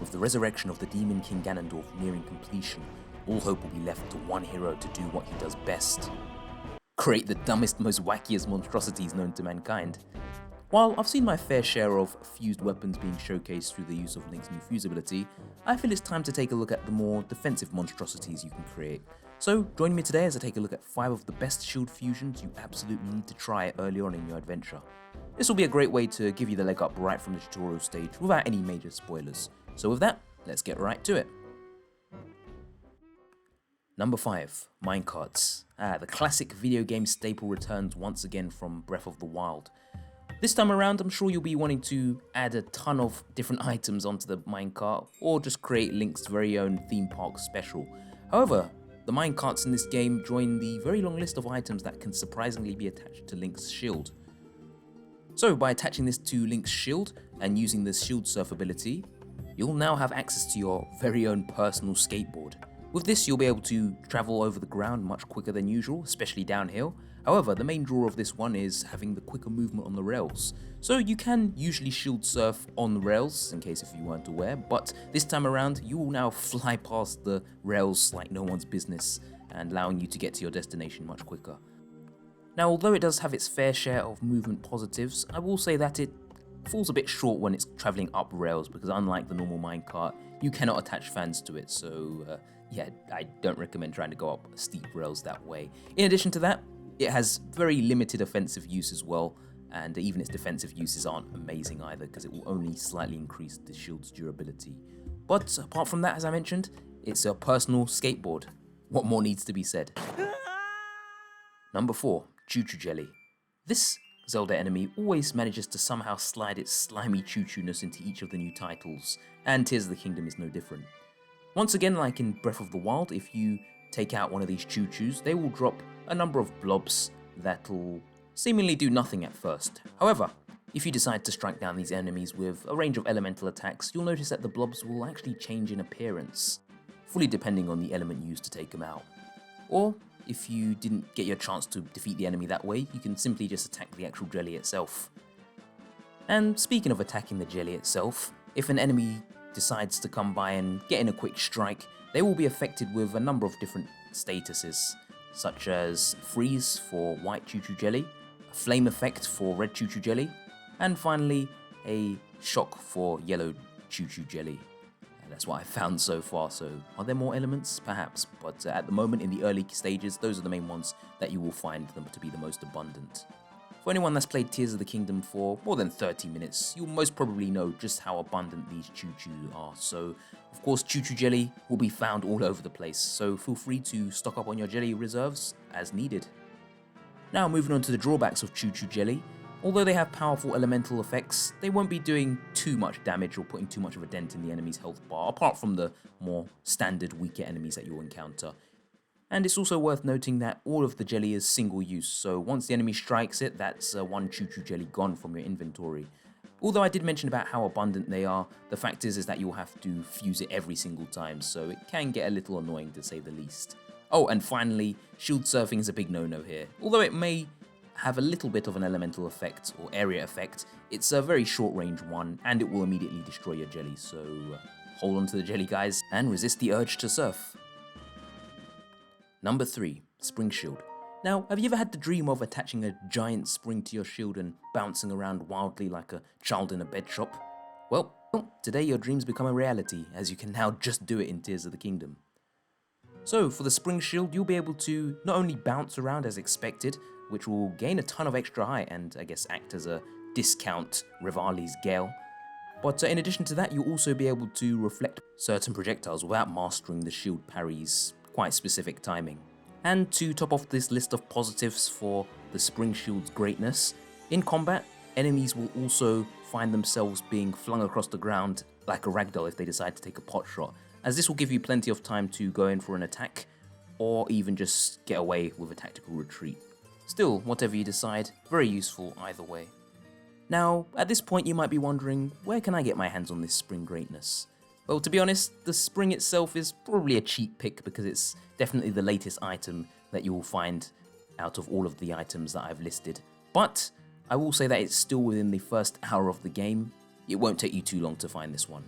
With the resurrection of the Demon King Ganondorf nearing completion, all hope will be left to one hero to do what he does best. Create the dumbest, most wackiest monstrosities known to mankind. While I've seen my fair share of fused weapons being showcased through the use of Link's new fuse ability, I feel it's time to take a look at the more defensive monstrosities you can create. So join me today as I take a look at 5 of the best shield fusions you absolutely need to try early on in your adventure. This will be a great way to give you the leg up right from the tutorial stage without any major spoilers. So with that, let's get right to it. Number 5. Minecarts. The classic video game staple returns once again from Breath of the Wild. This time around, I'm sure you'll be wanting to add a ton of different items onto the minecart, or just create Link's very own theme park special. However, the minecarts in this game join the very long list of items that can surprisingly be attached to Link's shield. So by attaching this to Link's shield and using the shield surf ability, you'll now have access to your very own personal skateboard. With this, you'll be able to travel over the ground much quicker than usual, especially downhill. However, the main draw of this one is having the quicker movement on the rails. So you can usually shield surf on the rails, in case if you weren't aware, but this time around, you will now fly past the rails like no one's business, and allowing you to get to your destination much quicker. Now, although it does have its fair share of movement positives, I will say that it falls a bit short when it's traveling up rails, because unlike the normal minecart, you cannot attach fans to it, so yeah, I don't recommend trying to go up steep rails that way. In addition to that, it has very limited offensive use as well, and even its defensive uses aren't amazing either, because it will only slightly increase the shield's durability. But apart from that, as I mentioned, it's a personal skateboard. What more needs to be said? Number 4. Choo-choo jelly. This Zelda enemy always manages to somehow slide its slimy choo-choo-ness into each of the new titles, and Tears of the Kingdom is no different. Once again, like in Breath of the Wild, if you take out one of these choo-choos, they will drop a number of blobs that'll seemingly do nothing at first. However, if you decide to strike down these enemies with a range of elemental attacks, you'll notice that the blobs will actually change in appearance, fully depending on the element used to take them out. Or, if you didn't get your chance to defeat the enemy that way, you can simply just attack the actual jelly itself. And speaking of attacking the jelly itself, if an enemy decides to come by and get in a quick strike, they will be affected with a number of different statuses, such as freeze for white choo-choo jelly, a flame effect for red choo-choo jelly, and finally a shock for yellow choo-choo jelly. And that's what I've found so far, so are there more elements? Perhaps, but at the moment in the early stages, those are the main ones that you will find them to be the most abundant. For anyone that's played Tears of the Kingdom for more than 30 minutes, you'll most probably know just how abundant these choo-choo are. So, of course, choo-choo jelly will be found all over the place, so feel free to stock up on your jelly reserves as needed. Now, moving on to the drawbacks of choo-choo jelly. Although they have powerful elemental effects, they won't be doing too much damage or putting too much of a dent in the enemy's health bar, apart from the more standard weaker enemies that you'll encounter. And it's also worth noting that all of the jelly is single use, so once the enemy strikes it, that's one choo-choo jelly gone from your inventory. Although I did mention about how abundant they are, the fact is that you'll have to fuse it every single time, so it can get a little annoying to say the least. Oh, and finally, shield surfing is a big no-no here. Although it may have a little bit of an elemental effect or area effect, it's a very short range one, and it will immediately destroy your jelly, so hold on to the jelly, guys, and resist the urge to surf. Number 3. Spring Shield. Now, have you ever had the dream of attaching a giant spring to your shield and bouncing around wildly like a child in a bed shop? Well, today your dreams become a reality, as you can now just do it in Tears of the Kingdom. So, for the Spring Shield, you'll be able to not only bounce around as expected, which will gain a ton of extra height and I guess act as a discount Rivali's Gale, but in addition to that, you'll also be able to reflect certain projectiles without mastering the shield parry's quite specific timing. And to top off this list of positives for the Spring Shield's greatness, in combat, enemies will also find themselves being flung across the ground like a ragdoll if they decide to take a pot shot, as this will give you plenty of time to go in for an attack, or even just get away with a tactical retreat. Still, whatever you decide, very useful either way. Now, at this point you might be wondering, where can I get my hands on this spring greatness? Well, to be honest, the spring itself is probably a cheap pick because it's definitely the latest item that you will find out of all of the items that I've listed. But I will say that it's still within the first hour of the game. It won't take you too long to find this one.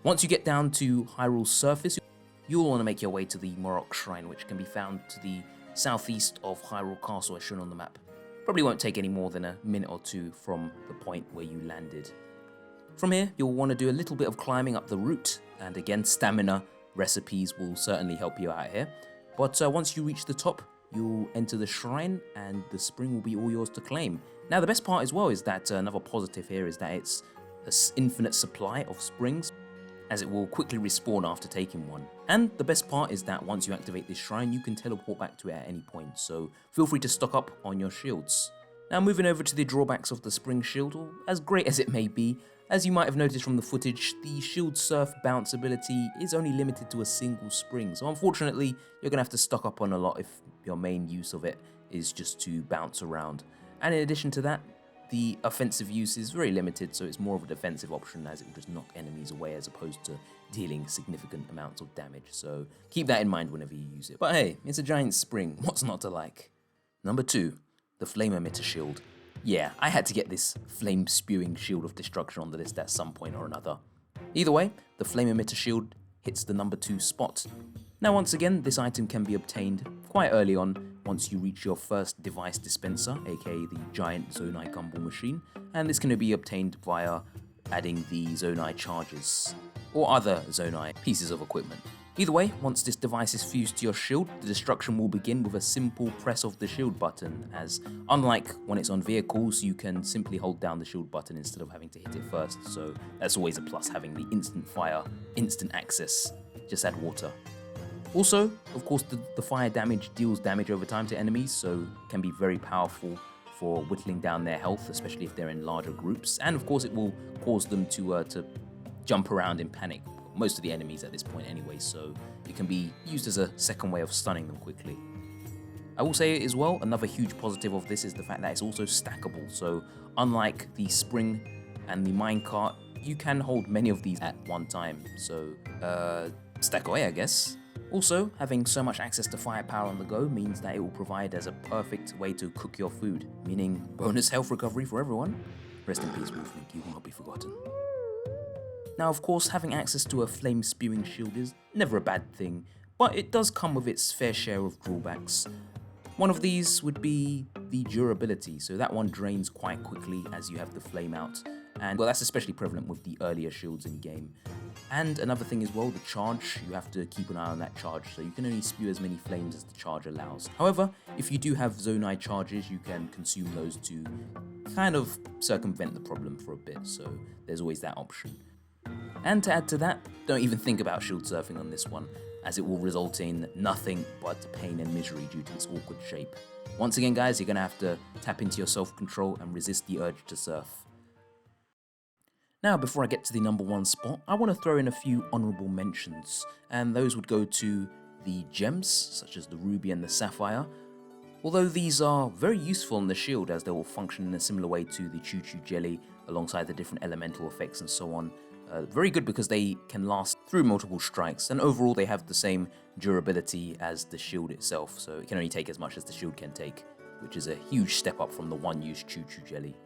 Once you get down to Hyrule's surface, you'll want to make your way to the Morok Shrine, which can be found to the southeast of Hyrule Castle as shown on the map. Probably won't take any more than a minute or two from the point where you landed. From here, you'll want to do a little bit of climbing up the route, and again, stamina recipes will certainly help you out here. But once you reach the top, you'll enter the shrine and the spring will be all yours to claim. Now the best part as well is that another positive here is that it's an infinite supply of springs, as it will quickly respawn after taking one. And the best part is that once you activate this shrine, you can teleport back to it at any point, so feel free to stock up on your shields. Now moving over to the drawbacks of the spring shield, or as great as it may be, as you might have noticed from the footage, the shield surf bounce ability is only limited to a single spring, so unfortunately you're going to have to stock up on a lot if your main use of it is just to bounce around. And in addition to that, the offensive use is very limited, so it's more of a defensive option as it will just knock enemies away as opposed to dealing significant amounts of damage, so keep that in mind whenever you use it. But hey, it's a giant spring, what's not to like? Number 2, the Flame Emitter Shield. Yeah, I had to get this flame-spewing shield of destruction on the list at some point or another. Either way, the Flame Emitter Shield hits the number 2 spot. Now once again, this item can be obtained quite early on once you reach your first device dispenser, aka the giant Zonai Gumball machine, and this can be obtained via adding the Zonai charges, or other Zonai pieces of equipment. Either way, once this device is fused to your shield, the destruction will begin with a simple press of the shield button, as unlike when it's on vehicles, you can simply hold down the shield button instead of having to hit it first, so that's always a plus having the instant fire, instant access, just add water. Also, of course, the fire damage deals damage over time to enemies, so can be very powerful for whittling down their health, especially if they're in larger groups, and of course it will cause them to jump around in panic. Most of the enemies at this point anyway, so it can be used as a second way of stunning them quickly. I will say as well, another huge positive of this is the fact that it's also stackable, so unlike the spring and the minecart, you can hold many of these at one time, so stack away I guess. Also, having so much access to firepower on the go means that it will provide as a perfect way to cook your food, meaning bonus health recovery for everyone. Rest in peace, Wolflink, you will not be forgotten. Now of course, having access to a flame spewing shield is never a bad thing, but it does come with its fair share of drawbacks. One of these would be the durability, so that one drains quite quickly as you have the flame out, and well, that's especially prevalent with the earlier shields in game. And another thing as well, the charge, you have to keep an eye on that charge, so you can only spew as many flames as the charge allows. However, if you do have Zonai charges, you can consume those to kind of circumvent the problem for a bit, so there's always that option. And to add to that, don't even think about shield surfing on this one, as it will result in nothing but pain and misery due to its awkward shape. Once again guys, you're going to have to tap into your self-control and resist the urge to surf. Now before I get to the number 1 spot, I want to throw in a few honourable mentions, and those would go to the gems, such as the ruby and the sapphire. Although these are very useful in the shield as they will function in a similar way to the Choo Choo Jelly alongside the different elemental effects and so on. Very good because they can last through multiple strikes, and overall they have the same durability as the shield itself, so it can only take as much as the shield can take, which is a huge step up from the one-use Choo Choo Jelly.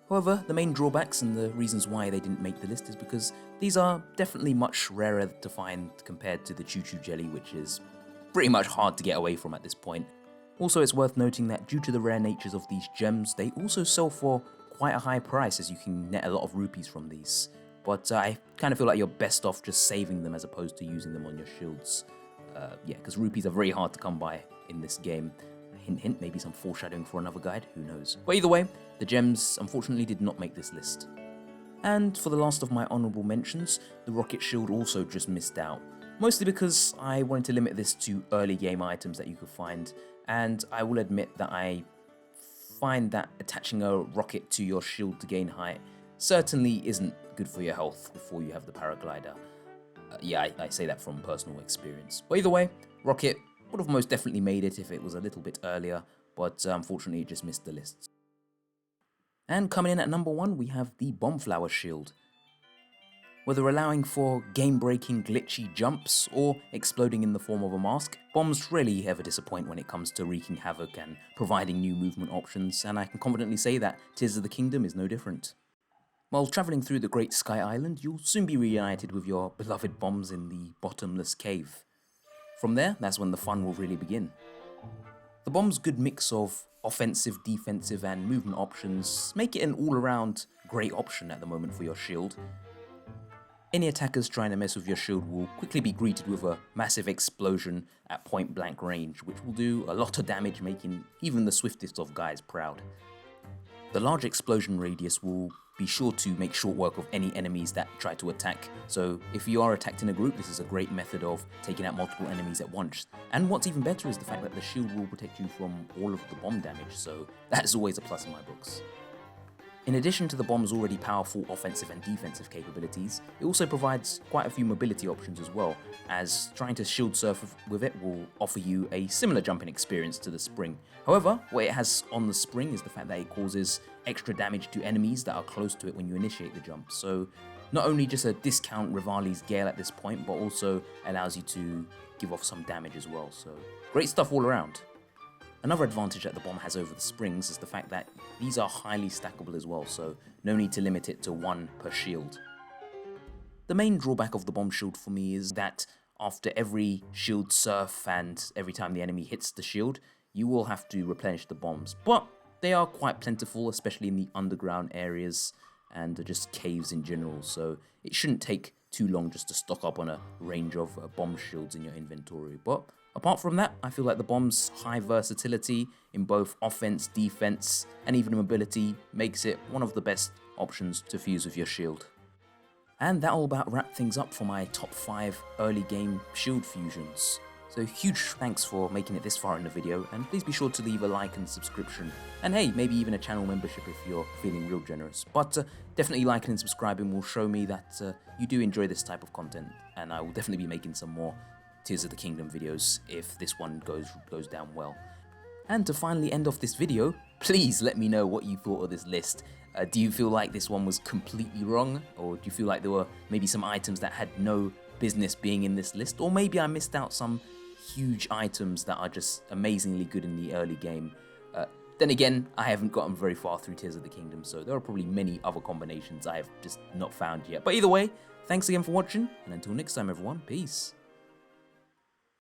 However, the main drawbacks and the reasons why they didn't make the list is because these are definitely much rarer to find compared to the Choo Choo Jelly, which is pretty much hard to get away from at this point. Also, it's worth noting that due to the rare natures of these gems, they also sell for quite a high price, as you can net a lot of rupees from these. But I kind of feel like you're best off just saving them as opposed to using them on your shields. Yeah, because rupees are very hard to come by in this game. Hint hint, maybe some foreshadowing for another guide, who knows. But either way, the gems unfortunately did not make this list. And for the last of my honourable mentions, the rocket shield also just missed out. Mostly because I wanted to limit this to early game items that you could find, and I will admit that I find that attaching a rocket to your shield to gain height certainly isn't good for your health before you have the paraglider. Yeah, I say that from personal experience. But either way, rocket would have most definitely made it if it was a little bit earlier, but unfortunately it just missed the lists. And coming in at number 1, we have the Bombflower Shield. Whether allowing for game-breaking glitchy jumps or exploding in the form of a mask, bombs rarely ever disappoint when it comes to wreaking havoc and providing new movement options, and I can confidently say that Tears of the Kingdom is no different. While travelling through the Great Sky Island, you'll soon be reunited with your beloved bombs in the bottomless cave. From there, that's when the fun will really begin. The bomb's good mix of offensive, defensive and movement options make it an all-around great option at the moment for your shield. Any attackers trying to mess with your shield will quickly be greeted with a massive explosion at point blank range, which will do a lot of damage, making even the swiftest of guys proud. The large explosion radius will be sure to make short work of any enemies that try to attack, so if you are attacked in a group, this is a great method of taking out multiple enemies at once. And what's even better is the fact that the shield will protect you from all of the bomb damage, so that is always a plus in my books. In addition to the bomb's already powerful offensive and defensive capabilities, it also provides quite a few mobility options as well, as trying to shield surf with it will offer you a similar jumping experience to the spring. However, what it has on the spring is the fact that it causes extra damage to enemies that are close to it when you initiate the jump, so not only just a discount Rivali's Gale at this point, but also allows you to give off some damage as well, so great stuff all around. Another advantage that the bomb has over the springs is the fact that these are highly stackable as well, so no need to limit it to one per shield. The main drawback of the bomb shield for me is that after every shield surf and every time the enemy hits the shield, you will have to replenish the bombs, but they are quite plentiful, especially in the underground areas and just caves in general, so it shouldn't take too long just to stock up on a range of bomb shields in your inventory. But apart from that, I feel like the bomb's high versatility in both offense, defense, and even mobility makes it one of the best options to fuse with your shield. And that'll about wrap things up for my top 5 early game shield fusions. So huge thanks for making it this far in the video, and please be sure to leave a like and subscription, and hey, maybe even a channel membership if you're feeling real generous. But definitely liking and subscribing will show me that you do enjoy this type of content, and I will definitely be making some more Tears of the Kingdom videos if this one goes down well. And to finally end off this video, please let me know what you thought of this list. Do you feel like this one was completely wrong, or do you feel like there were maybe some items that had no business being in this list, or maybe I missed out some huge items that are just amazingly good in the early game? Then again, I haven't gotten very far through Tears of the Kingdom, so there are probably many other combinations I have just not found yet. But either way, thanks again for watching, and until next time everyone, peace.